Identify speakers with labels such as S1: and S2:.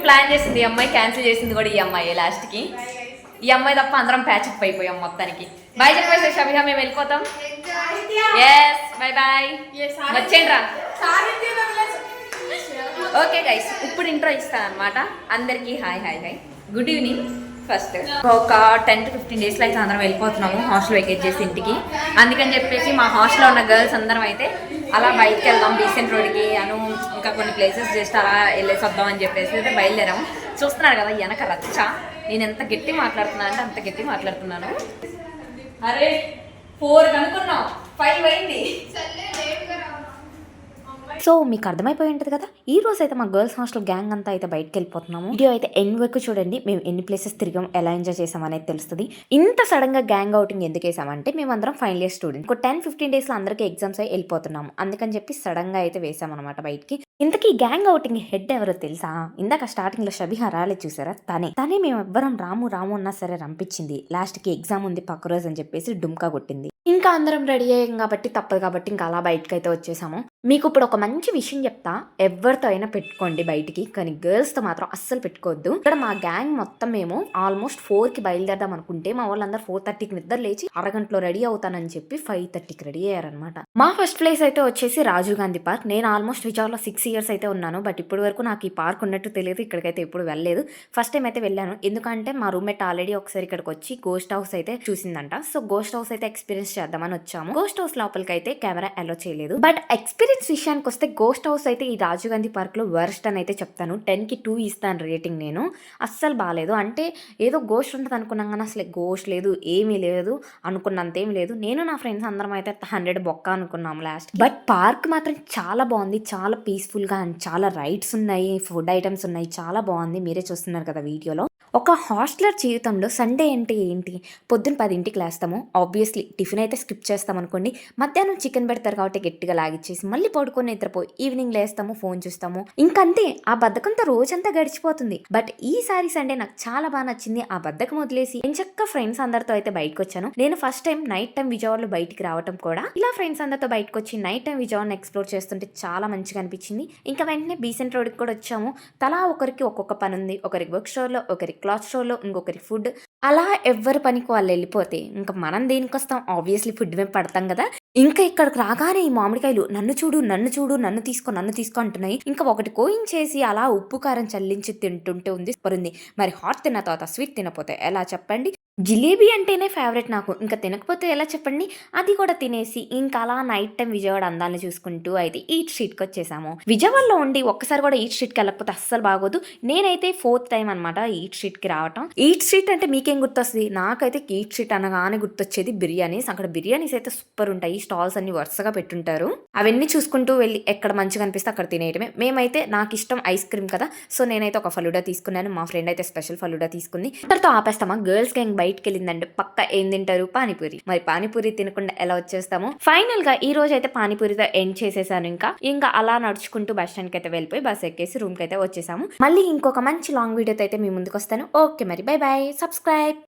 S1: Plan చేసింది ఈ అమ్మాయి, క్యాన్సిల్ చేసింది కూడా ఈ అమ్మాయి లాస్ట్కి. ఈ అమ్మాయి తప్ప అందరం ప్యాచప్ అయిపోయాం మొత్తానికి. బాయ్ చెప్పేసి షబిహా మేము వెళ్ళిపోతాం. Yes bye bye. వచ్చేయండి రా. ఓకే గైస్, ఇప్పుడు ఇంట్రో ఇస్తాను అనమాట. అందరికీ hi hi hi, good evening. First ఒక 10 to 15 డేస్లో అయితే అందరం వెళ్ళిపోతున్నాము హాస్టల్ వెకేట్ చేసి ఇంటికి. అందుకని చెప్పేసి మా హాస్టల్లో ఉన్న గర్ల్స్ అందరం అయితే అలా బయటకు వెళ్దాం బీసెంట్ రోడ్కి అను, ఇంకా కొన్ని ప్లేసెస్ జస్ట్ అలా వెళ్ళేసి వద్దాం అని చెప్పేసి అయితే బయలుదేరాము. చూస్తున్నారు కదా వెనక రచ్చ. నేను ఎంత గట్టి మాట్లాడుతున్నాను అంటే అంత గట్టి మాట్లాడుతున్నాను. అరే 4 కనుక్కున్నాం, 5 అయింది.
S2: సో మీకు అర్థమైపోయి ఉంటుంది కదా, ఈ రోజు అయితే మా గర్ల్స్ హాస్టల్ గ్యాంగ్ అంతా అయితే బయటకు వెళ్ళిపోతున్నాము. వీడియో అయితే ఎండ్ వరకు చూడండి, మేము ఎన్ని ప్లేసెస్ తిరిగాం, ఎలా ఎంజాయ్ చేసాం అనేది తెలుస్తుంది. ఇంత సడన్ గా గ్యాంగ్ అవుటింగ్ ఎందుకు వేసామంటే మేము అందరం ఫైనల్ ఇయర్ స్టూడెంట్. ఒక 10-15 డేస్ లో అందరికీ ఎగ్జామ్స్ అయి వెళ్ళిపోతున్నాము. అందుకని చెప్పి సడన్ గా అయితే వేసామన్నమాట బయటికి. ఇంతకీ గ్యాంగ్ అవుటింగ్ హెడ్ ఎవరో తెలుసా? ఇందాక స్టార్టింగ్ లో షబిహా రాలేదు చూసారా, తనే మేము ఎవ్వరం రాము అన్నా సరే రంపించింది. లాస్ట్ కి ఎగ్జామ్ ఉంది పక్క రోజు అని చెప్పేసి డుమ్కా కొట్టింది. ఇంకా అందరం రెడీ అయ్యాం కాబట్టి తప్పదు కాబట్టి ఇంకా అలా బయటకు అయితే వచ్చేసాము. మీకు ఇప్పుడు ఒక మంచి విషయం చెప్తా, ఎవరితో అయినా పెట్టుకోండి బయటికి, కానీ గర్ల్స్ తో మాత్రం అస్సలు పెట్టుకోవద్దు. ఇక్కడ మా గ్యాంగ్ మొత్తం మేము ఆల్మోస్ట్ 4కి బయలుదేరదాం అనుకుంటే మా వాళ్ళందరూ 4:30కి నిద్ర లేచి అరగంటలో రెడీ అవుతానని చెప్పి 5:30కి రెడీ అయ్యారనమాట. మా ఫస్ట్ ప్లేస్ అయితే వచ్చేసి రాజీవ్ గాంధీ పార్క్. నేను ఆల్మోస్ట్ విజయవాడలో 6 years అయితే ఉన్నాను, బట్ ఇప్పటి వరకు నాకు ఈ పార్క్ ఉన్నట్టు తెలియదు. ఇక్కడికైతే ఎప్పుడు వెళ్ళలేదు, ఫస్ట్ టైం అయితే వెళ్ళాను. ఎందుకంటే మా రూమ్మేట్ ఆల్రెడీ ఒకసారి ఇక్కడికి వచ్చి గోస్ట్ హౌస్ అయితే చూసిందంట. సో గోస్ట్ హౌస్ అయితే ఎక్స్పీరియన్స్ చేద్దామని వచ్చాము. గోస్ట్ హౌస్ లోపలికి అయితే కెమెరా అలో చేయలేదు. బట్ ఎక్స్పీరియన్స్ విషయానికి వస్తే గోస్ట్ హౌస్ అయితే ఈ రాజీవ్ గాంధీ పార్క్ లో వర్స్ట్ అని అయితే చెప్తాను. 10కి 2 ఇస్తాను రేటింగ్. నేను అస్సలు బాగాలేదు. అంటే ఏదో గోస్ట్ ఉంటుంది అనుకున్నాం కానీ అసలు గోస్ట్ లేదు, ఏమీ లేదు, అనుకున్నంత ఏమి లేదు. నేను నా ఫ్రెండ్స్ అందరం అయితే 100 బొక్క అనుకున్నాం లాస్ట్. బట్ పార్క్ మాత్రం చాలా బాగుంది, చాలా పీస్ఫుల్ గా, అండ్ చాలా రైడ్స్ ఉన్నాయి, ఫుడ్ ఐటమ్స్ ఉన్నాయి, చాలా బాగుంది. మీరే చూస్తున్నారు కదా వీడియోలో. ఒక హాస్టలర్ జీవితంలో సండే అంటే ఏంటి? పొద్దున్న 10కి లేస్తాము, ఆబ్వియస్లీ టిఫిన్ అయితే స్కిప్ చేస్తాం అనుకోండి. మధ్యాహ్నం చికెన్ పెడతారు కాబట్టి గట్టిగా లాగిచ్చేసి మళ్ళీ పడుకొని నిద్రపోయి ఈవినింగ్ లేస్తాము, ఫోన్ చూస్తాము, ఇంకంతే. ఆ బద్ధకంతో రోజంతా గడిచిపోతుంది. బట్ ఈసారి సండే నాకు చాలా బాగా నచ్చింది. ఆ బద్ధకం వదిలేసి ఎంచక్క ఫ్రెండ్స్ అందరితో అయితే బయటకు వచ్చాను. నేను ఫస్ట్ టైం నైట్ టైం విజయవాడలో బయటికి రావటం కూడా ఇలా ఫ్రెండ్స్ అందరితో బయటకు వచ్చి నైట్ టైం విజయవాడని ఎక్స్ప్లోర్ చేస్తుంటే చాలా మంచిగా అనిపించింది. ఇంకా వెంటనే బీసెంట్ రోడ్కి కూడా వచ్చాము. తలా ఒకరికి ఒక్కొక్క పని ఉంది. ఒకరికి బుక్ స్టోర్లో, ఒకరికి క్లాత్ స్టోర్లో, ఇంకొకరి ఫుడ్. అలా ఎవరి పనికి వాళ్ళు వెళ్ళిపోతే ఇంకా మనం దేనికి వస్తాం? ఆబ్వియస్లీ ఫుడ్ మేము పడతాం కదా. ఇంకా ఇక్కడికి రాగానే ఈ మామిడికాయలు నన్ను చూడు నన్ను తీసుకో అంటున్నాయి. ఇంకా ఒకటి కోయించేసి అలా ఉప్పు కారం చల్లించి తింటుంటే ఉంది. మరి హాట్ తిన్న తర్వాత స్వీట్ తినపోతే ఎలా చెప్పండి? జిలేబీ అంటేనే ఫేవరెట్ నాకు, ఇంకా తినకపోతే ఎలా చెప్పండి? అది కూడా తినేసి ఇంకా అలా నైట్ టైం విజయవాడ అందాన్ని చూసుకుంటూ అయితే ఈట్ స్ట్రీట్కి వచ్చేసాము. విజయవాడలో ఉండి ఒక్కసారి కూడా ఈట్ స్ట్రీట్కి వెళ్ళకపోతే అస్సలు బాగోదు. నేనైతే 4th టైం అనమాట ఈట్ స్ట్రీట్కి రావటం. ఈట్ స్ట్రీట్ అంటే మీకేం గుర్తొస్తుంది? నాకైతే ఈట్ స్ట్రీట్ అనగానే గుర్తొచ్చేది బిర్యానీస్. అక్కడ బిర్యానీస్ అయితే సూపర్ ఉంటాయి. స్టాల్స్ అన్ని వరుసగా పెట్టుంటారు. అవన్నీ చూసుకుంటూ వెళ్ళి ఎక్కడ మంచిగా అనిపిస్తే అక్కడ తినేయటమే. మేమైతే నాకు ఇష్టం ఐస్ క్రీమ్ కదా, సో నేనైతే ఒక ఫలూడా తీసుకున్నాను. మా ఫ్రెండ్ అయితే స్పెషల్ ఫలూడా తీసుకుంది. అందరితో ఆపేస్తామా? గర్ల్స్ గ్యాంగ్ బయటకు వెళ్ళిందంటే పక్క ఏం తింటారు? పానీపూరి. మరి పానీపూరి తినకుండా ఎలా వచ్చేస్తాము? ఫైనల్ గా ఈ రోజు అయితే పానీపూరితో ఎండ్ చేసేసాను. ఇంకా అలా నడుచుకుంటూ బస్ స్టాండ్ కి అయితే వెళ్ళిపోయి బస్ ఎక్కేసి రూమ్ కి అయితే వచ్చేసాము. మళ్ళీ ఇంకొక మంచి లాంగ్ వీడియోతో అయితే మీ ముందుకు వస్తాను. ఓకే మరి బై బై, సబ్స్క్రైబ్.